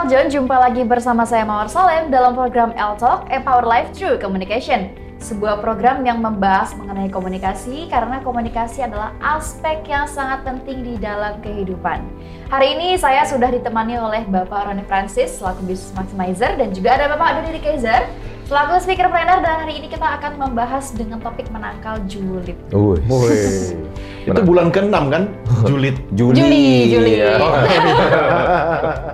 Eljon, jumpa lagi bersama saya Mawar Salem dalam program L-Talk Empower Life Through Communication. Sebuah program yang membahas mengenai komunikasi karena komunikasi adalah aspek yang sangat penting di dalam kehidupan. Hari ini saya sudah ditemani oleh Bapak Roni Francis selaku Business Maximizer dan juga ada Bapak Dodi Kaiser selaku speaker planner, dan hari ini kita akan membahas dengan topik menangkal julid. Itu bulan ke-6 kan? Julid. Juli. Ya.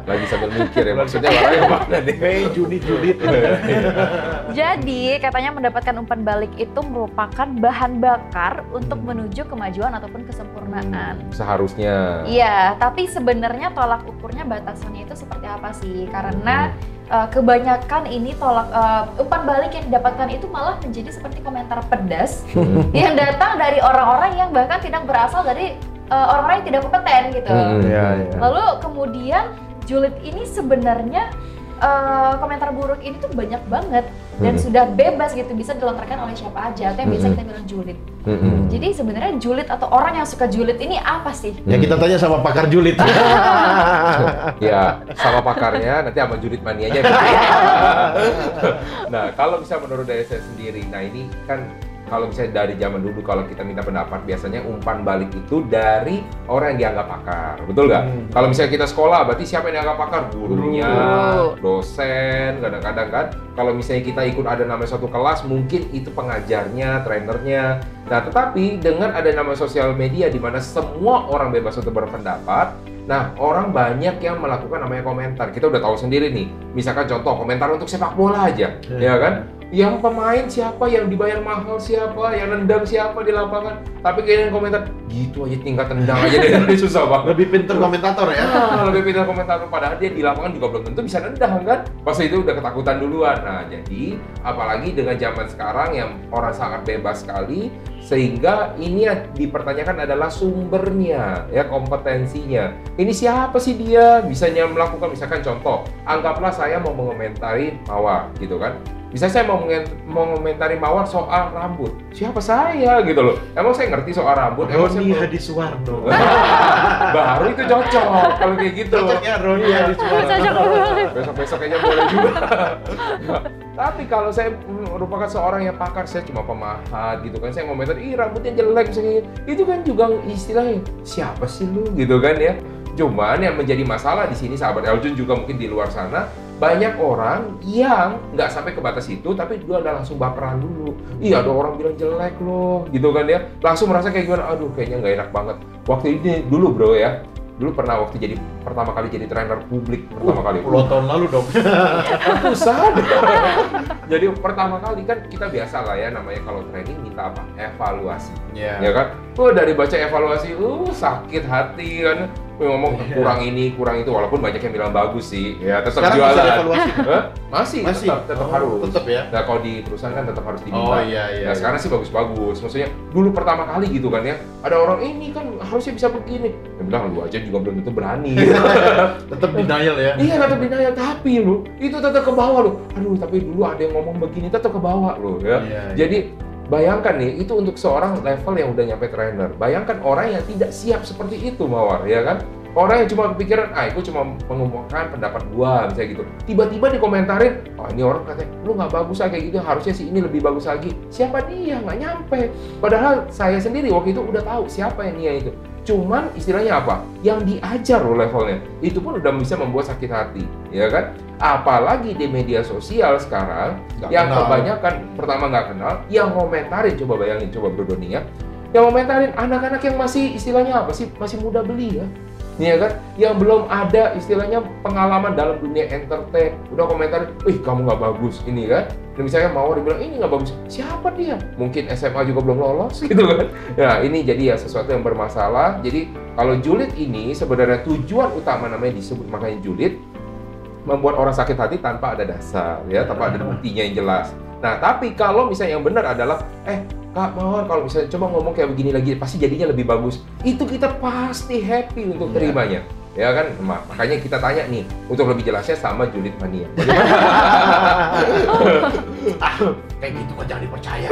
Lagi sambil mikir ya, maksudnya warnanya mana nih? Julid. Jadi katanya mendapatkan umpan balik itu merupakan bahan bakar untuk menuju kemajuan ataupun kesempurnaan. Seharusnya. Iya, tapi sebenarnya tolak ukurnya batasannya itu seperti apa sih? Karena kebanyakan ini umpan balik yang didapatkan itu malah menjadi seperti komentar pedas yang datang dari orang-orang yang bahkan tidak berasal dari orang-orang yang tidak kompeten gitu. Lalu kemudian julid ini sebenarnya komentar buruk ini tuh banyak banget dan sudah bebas gitu, bisa dilontarkan oleh siapa aja, atau yang biasa kita bilang julid. Jadi sebenarnya julid atau orang yang suka julid ini apa sih? Ya kita tanya sama pakar julid. Ya, sama pakarnya, nanti sama julid manianya. Nah, kalau bisa menurut dari saya sendiri, nah ini kan kalau misalnya dari zaman dulu kalau kita minta pendapat biasanya umpan balik itu dari orang yang dianggap pakar, betul nggak? Kalau misalnya kita sekolah berarti siapa yang dianggap pakar? Gurunya, dosen, kadang-kadang kan. Kalau misalnya kita ikut ada namanya satu kelas, mungkin itu pengajarnya, trainernya. Nah, tetapi dengan ada nama sosial media di mana semua orang bebas untuk berpendapat, nah, orang banyak yang melakukan namanya komentar. Kita udah tahu sendiri nih, misalkan contoh komentar untuk sepak bola aja, ya kan? Yang pemain siapa, yang dibayar mahal siapa, yang nendang siapa di lapangan. Tapi kayaknya komentar, gitu aja tingkat tendang aja deh, susah banget. Lebih pinter komentator ya? Lebih pintar komentator, padahal dia di lapangan juga belum tentu bisa nendang kan? Pas itu udah ketakutan duluan. Nah, jadi apalagi dengan zaman sekarang yang orang sangat bebas sekali, sehingga ini yang dipertanyakan adalah sumbernya, ya, kompetensinya. Ini siapa sih dia bisanya melakukan, misalkan contoh, anggaplah saya mau mengomentari Mawar gitu kan. Bisa saya mau mengomentari Mawar soal rambut. Siapa saya gitu loh. Emang saya ngerti soal rambut. Roni Hadisuwarno. Baru itu cocok kalau kayak gitu. Cocoknya Roni Hadisuwarno. Besok-besok aja boleh juga. Tapi kalau saya merupakan seorang yang pakar, saya cuma pemahat gitu kan. Saya ngomentar, ih rambutnya jelek misalnya. Itu kan juga istilahnya, siapa sih lu gitu kan ya. Cuman yang menjadi masalah di sini sahabat Eljon juga mungkin di luar sana, banyak orang yang nggak sampai ke batas itu, tapi dia udah langsung baperan dulu. Iya, ada orang bilang jelek loh, gitu kan ya. Langsung merasa kayak gimana, aduh kayaknya nggak enak banget. Waktu ini dulu bro ya, dulu pernah waktu jadi pertama kali jadi trainer publik pertama kali. 10 tahun lalu dong. Pusat. Jadi pertama kali kan kita biasa lah ya, namanya kalau training minta apa? Evaluasi. Ya kan? Dari baca evaluasi, sakit hati kan. Ngomong kurang ini, kurang itu, walaupun banyak yang bilang bagus sih. Ya tetap sekarang jualan. Bisa evaluasi? Masih. Tetap harus. Tetap ya. Nah, kalau di perusahaan kan tetap harus diminta. Oh iya. Nah, sekarang sih bagus-bagus. Maksudnya dulu pertama kali gitu kan ya. Ada orang ini kan harusnya bisa begini. Dia bilang lu aja juga belum tentu berani. Tetap denial ya. Iya, tetap denial, tapi lu itu tetap ke bawah lu. Aduh, tapi dulu ada yang ngomong begini, tetap ke bawah lu ya. Jadi bayangkan nih, itu untuk seorang level yang udah nyampe trainer. Bayangkan orang yang tidak siap seperti itu, Mawar, ya kan? Orang yang cuma kepikiran, itu cuma mengumumkan pendapat gua, misalnya gitu. Tiba-tiba dikomentarin, ini orang katanya, lu nggak bagus kayak gitu, harusnya sih ini lebih bagus lagi. Siapa dia? Nggak nyampe. Padahal saya sendiri waktu itu udah tahu siapa yang dia itu. Cuman istilahnya apa? Yang diajar loh levelnya. Itu pun udah bisa membuat sakit hati, ya kan? Apalagi di media sosial sekarang, yang kebanyakan pertama nggak kenal, yang ngomentarin, coba bayangin, coba Bro Doni ya. Yang ngomentarin anak-anak yang masih istilahnya apa sih? Masih muda belia. Ya kan, yang belum ada istilahnya pengalaman dalam dunia entertain, udah komentarin, kamu nggak bagus ini kan. Dan misalnya Mawar dibilang ini nggak bagus, siapa dia? Mungkin SMA juga belum lolos gitu kan. Nah ini jadi ya sesuatu yang bermasalah. Jadi kalau julid ini sebenarnya tujuan utama namanya disebut makanya julid, membuat orang sakit hati tanpa ada dasar ya, tanpa ada buktinya yang jelas. Nah tapi kalau misalnya yang benar adalah Kak Mawar, kalau misalnya coba ngomong kayak begini lagi, pasti jadinya lebih bagus. Itu kita pasti happy untuk terimanya. Ya kan? Makanya kita tanya nih, untuk lebih jelasnya sama julid mania. Kayak gitu kok jangan dipercaya.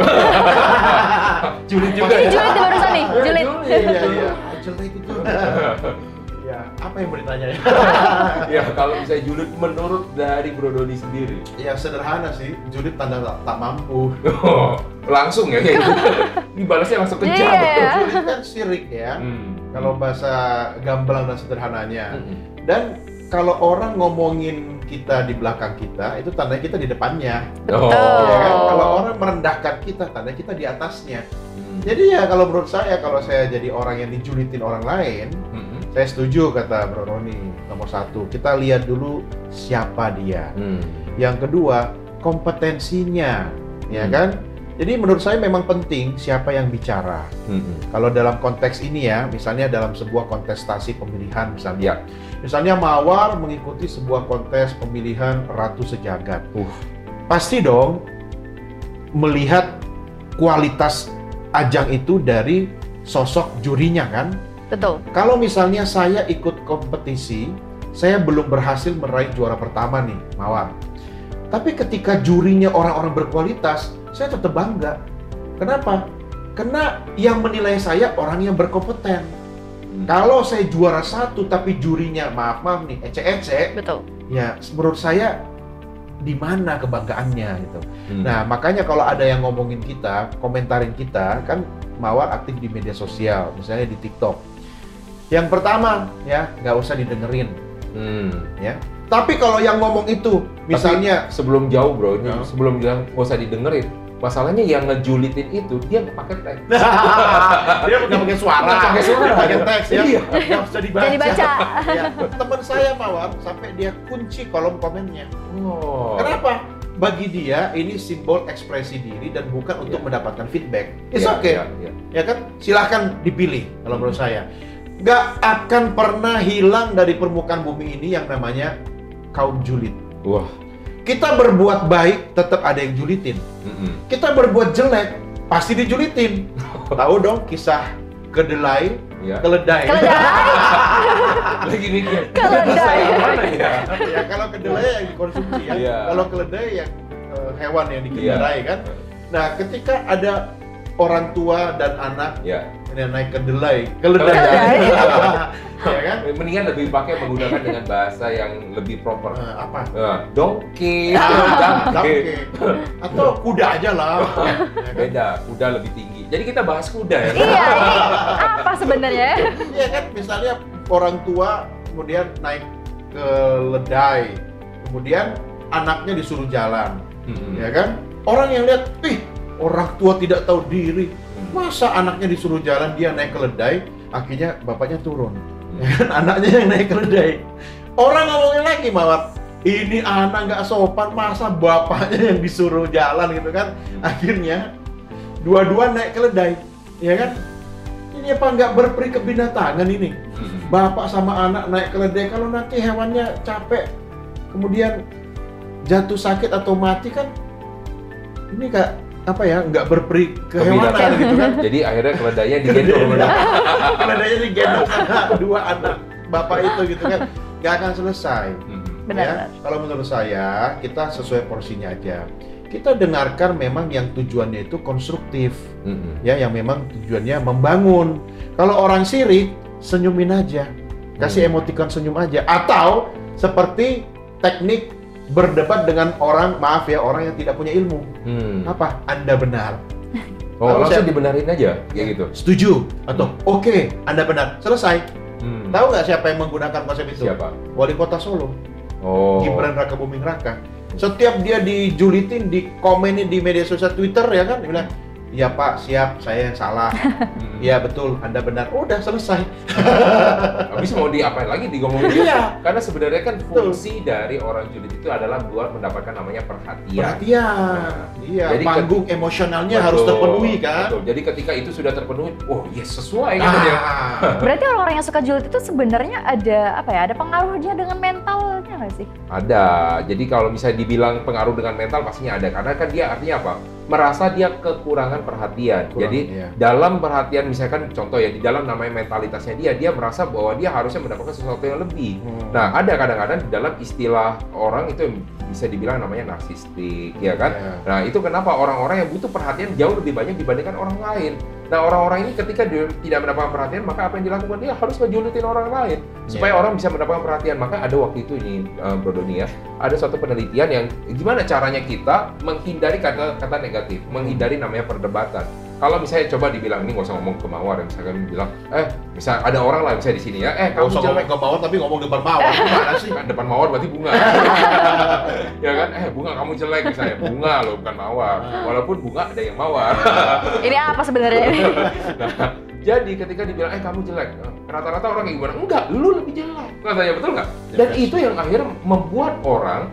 Julid juga. Ini julid barusan nih, julid. Iya. Jelek itu. Ya. apa yang mau ditanya ya? Ya kalau misalnya julid menurut dari Bro Dodi sendiri. Ya sederhana sih, julid tanda tak mampu. Langsung ya kayak gitu. Dibalasnya langsung kejam. Iya. Julid kan syirik ya. Kalau bahasa gamblang dan sederhananya. Dan kalau orang ngomongin kita di belakang kita, itu tandanya kita di depannya. Oh. Ya kan? Kalau orang merendahkan kita, tandanya kita di atasnya. Jadi ya kalau menurut saya, kalau saya jadi orang yang dijulitin orang lain, saya setuju kata Bro Roni. Nomor satu, kita lihat dulu siapa dia. Yang kedua, kompetensinya, ya kan? Jadi menurut saya memang penting siapa yang bicara. Kalau dalam konteks ini ya, misalnya dalam sebuah kontestasi pemilihan misalnya. Misalnya Mawar mengikuti sebuah kontes pemilihan Ratu Sejagat. Pasti dong melihat kualitas ajang itu dari sosok jurinya kan? Betul. Kalau misalnya saya ikut kompetisi, saya belum berhasil meraih juara pertama nih, Mawar. Tapi ketika jurinya orang-orang berkualitas, saya tetap bangga. Kenapa? Karena yang menilai saya orang yang berkompeten. Kalau saya juara satu tapi jurinya maaf nih ece-ece, Betul. ya menurut saya di mana kebanggaannya gitu. Nah makanya kalau ada yang ngomongin kita, komentarin kita, kan Mawar aktif di media sosial, misalnya di TikTok. Yang pertama ya nggak usah didengerin, ya. Tapi kalau yang ngomong itu, misalnya sebelum jauh Bro, ini sebelum bilang nggak usah didengerin. Masalahnya yang ngejulitin itu dia nggak pakai teks. Dia nggak pakai suara, pakai teks ya. Nggak usah dibaca. Jadi baca. Ya, teman saya Mawar sampai dia kunci kolom komennya. Kenapa? Bagi dia ini simbol ekspresi diri dan bukan untuk mendapatkan feedback. It's okay. Ya kan? Silahkan dipilih kalau menurut saya. Nggak akan pernah hilang dari permukaan bumi ini yang namanya kaum julid. Kita berbuat baik, tetap ada yang julitin. Kita berbuat jelek, pasti dijulitin. Tahu dong kisah kedelai, keledai. Lagi mikir. Keledai. Mana ya? Ya kalau kedelai yang dikonsumsi ya. Kalau keledai yang hewan yang dikendarai kan. Nah, ketika ada orang tua dan anak ini naik keledai. Ya kan? Mendingan lebih pakai menggunakan dengan bahasa yang lebih proper. Apa? Donkey, Donkey. Atau kuda aja lah. Beda, kuda lebih tinggi. Jadi kita bahas kuda ya. Iya, ini apa sebenarnya? Iya kan, misalnya orang tua kemudian naik keledai, kemudian anaknya disuruh jalan, ya kan? Orang yang lihat, orang tua tidak tahu diri, masa anaknya disuruh jalan dia naik keledai, akhirnya bapaknya turun. Anaknya yang naik keledai. Orang ngomongin lagi Mawar, ini anak nggak sopan, masa bapaknya yang disuruh jalan gitu kan. Akhirnya dua-dua naik keledai, ya kan? Ini apa nggak berperi kebinatangan ini? Bapak sama anak naik keledai, kalau nanti hewannya capek kemudian jatuh sakit atau mati kan ini nggak berperi kehewanan gitu kan. Jadi akhirnya keledainya digendong. Keledainya digendong sama kedua anak bapak itu gitu kan. Nggak akan selesai. Benar. Ya? Kalau menurut saya, kita sesuai porsinya aja. Kita dengarkan memang yang tujuannya itu konstruktif. Ya, yang memang tujuannya membangun. Kalau orang sirik, senyumin aja. Kasih emoticon senyum aja. Atau seperti teknik berdebat dengan orang, maaf ya, orang yang tidak punya ilmu. Apa? Anda benar. Langsung dibenarin aja, kayak gitu. Setuju atau oke, Anda benar. Selesai. Tahu nggak siapa yang menggunakan konsep itu? Siapa? Wali Kota Solo. Gibran Rakabuming Raka. Setiap dia dijulitin, dikomenin di media sosial Twitter ya kan, dia bilang, "Iya Pak, siap, saya yang salah." Iya betul, Anda benar. Udah selesai. Habis mau diapain lagi digomongin dia? Iya. Karena sebenarnya kan fungsi dari orang julid itu adalah buat mendapatkan namanya perhatian. Iya. Jadi Panggung emosionalnya harus terpenuhi kan. Betul. Jadi ketika itu sudah terpenuhi, yes sesuai kan ya. Berarti orang-orang yang suka julid itu sebenarnya ada ada pengaruhnya dengan mentalnya nggak sih? Ada. Jadi kalau misalnya dibilang pengaruh dengan mental pastinya ada. Karena kan dia artinya apa? Merasa dia kekurangan perhatian. Jadi dalam perhatian misalkan contoh ya di dalam namanya mentalitasnya dia merasa bahwa dia harusnya mendapatkan sesuatu yang lebih. Nah, ada kadang-kadang di dalam istilah orang itu yang bisa dibilang namanya narsistik, ya kan? Nah, itu kenapa orang-orang yang butuh perhatian jauh lebih banyak dibandingkan orang lain. Nah, orang-orang ini ketika dia tidak mendapatkan perhatian, maka apa yang dilakukan? Dia harus ngejulitin orang lain supaya orang bisa mendapatkan perhatian. Maka ada waktu itu ini, Bro Doni ya, ada suatu penelitian yang gimana caranya kita menghindari kata-kata negatif, menghindari namanya perdebatan. Kalau misalnya coba dibilang, ini nggak usah ngomong ke Mawar, misalkan bilang, misal ada orang lah misalnya di sini ya, kamu jelek ke Mawar tapi ngomong depan Mawar, gimana sih? Kan depan Mawar berarti Bunga. Ya kan, Bunga kamu jelek misalnya, Bunga loh bukan Mawar. Walaupun Bunga ada yang Mawar. Ini apa sebenarnya ini? Nah, jadi ketika dibilang, kamu jelek, rata-rata orang kayak gimana? Enggak, lu lebih jelek. Katanya betul nggak? Dan itu yang akhirnya membuat orang,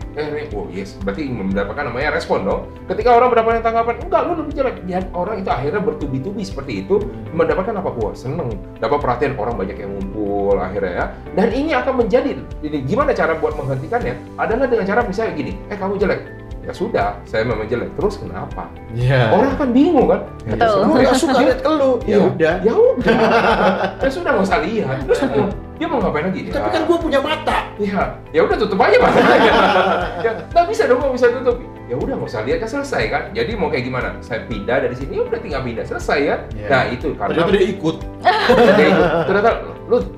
oh yes, berarti mendapatkan namanya respon dong. Ketika orang mendapatkan tanggapan, enggak, lu lebih jelek. Dan orang itu akhirnya bertubi-tubi seperti itu, mendapatkan apa? Wah, seneng. Dapat perhatian orang banyak yang ngumpul akhirnya ya. Dan ini akan menjadi, gimana cara buat menghentikannya? Adalah dengan cara misalnya gini, kamu jelek. Ya sudah, saya memang jelek. Terus kenapa? Orang kan bingung kan? Betul. Gue nggak suka lihat elu. Ya udah. Ya udah. Ya sudah, nggak usah lihat. Terus dia mau ngapain lagi? Tapi kan gue punya mata. Ya udah tutup aja matanya. Ya nggak bisa dong, nggak bisa tutup. Ya udah nggak usah lihat, kan selesai kan? Jadi mau kayak gimana? Saya pindah dari sini, udah tinggal pindah, selesai ya. Nah itu karena dia ikut.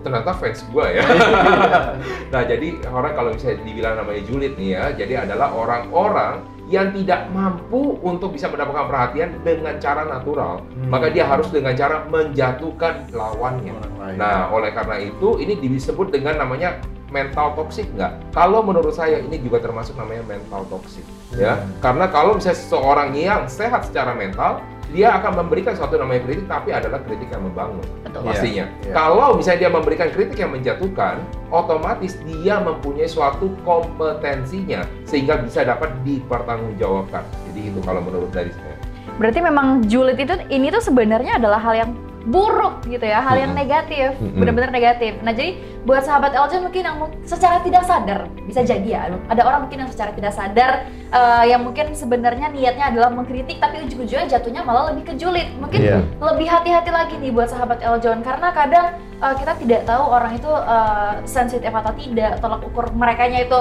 Ternyata fans gua ya. Nah jadi orang kalau misalnya dibilang namanya julid nih ya, jadi adalah orang-orang yang tidak mampu untuk bisa mendapatkan perhatian dengan cara natural, maka dia harus dengan cara menjatuhkan lawannya. Nah, oleh karena itu ini disebut dengan namanya mental toxic nggak? Kalau menurut saya ini juga termasuk namanya mental toxic, ya. Karena kalau misalnya seseorang yang sehat secara mental, dia akan memberikan suatu namanya kritik, tapi adalah kritik yang membangun. Betul. Pastinya. Kalau misalnya dia memberikan kritik yang menjatuhkan, otomatis dia mempunyai suatu kompetensinya sehingga bisa dapat dipertanggungjawabkan. Jadi itu kalau menurut dari saya. Berarti memang julid itu ini tuh sebenarnya adalah hal yang buruk gitu ya, hal yang negatif, benar-benar negatif. Nah jadi buat sahabat Eljon mungkin yang secara tidak sadar, bisa jadi ya, ada orang mungkin yang secara tidak sadar yang mungkin sebenarnya niatnya adalah mengkritik tapi ujung-ujungnya jatuhnya malah lebih ke julid. Mungkin lebih hati-hati lagi nih buat sahabat Eljon, karena kadang kita tidak tahu orang itu sensitif atau tidak, tolak ukur merekanya itu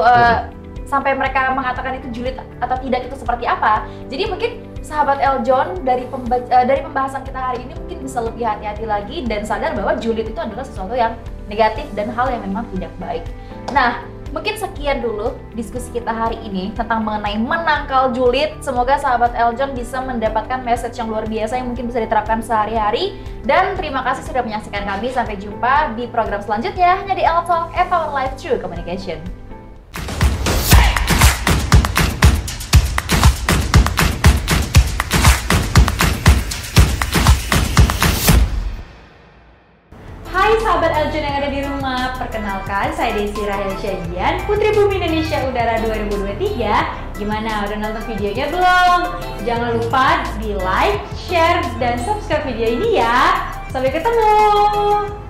sampai mereka mengatakan itu julid atau tidak itu seperti apa. Jadi mungkin sahabat Eljon dari pembahasan kita hari ini mungkin bisa lebih hati-hati lagi dan sadar bahwa julid itu adalah sesuatu yang negatif dan hal yang memang tidak baik. Nah, mungkin sekian dulu diskusi kita hari ini tentang mengenai menangkal julid. Semoga sahabat Eljon bisa mendapatkan message yang luar biasa yang mungkin bisa diterapkan sehari-hari. Dan terima kasih sudah menyaksikan kami. Sampai jumpa di program selanjutnya hanya di L-Talk, Our Life Through Communication. Hai sahabat Eljon yang ada di rumah, perkenalkan saya Desi Rahel Syajian, Putri Bumi Indonesia Udara 2023. Gimana, udah nonton videonya belum? Jangan lupa di like, share, dan subscribe video ini ya. Sampai ketemu!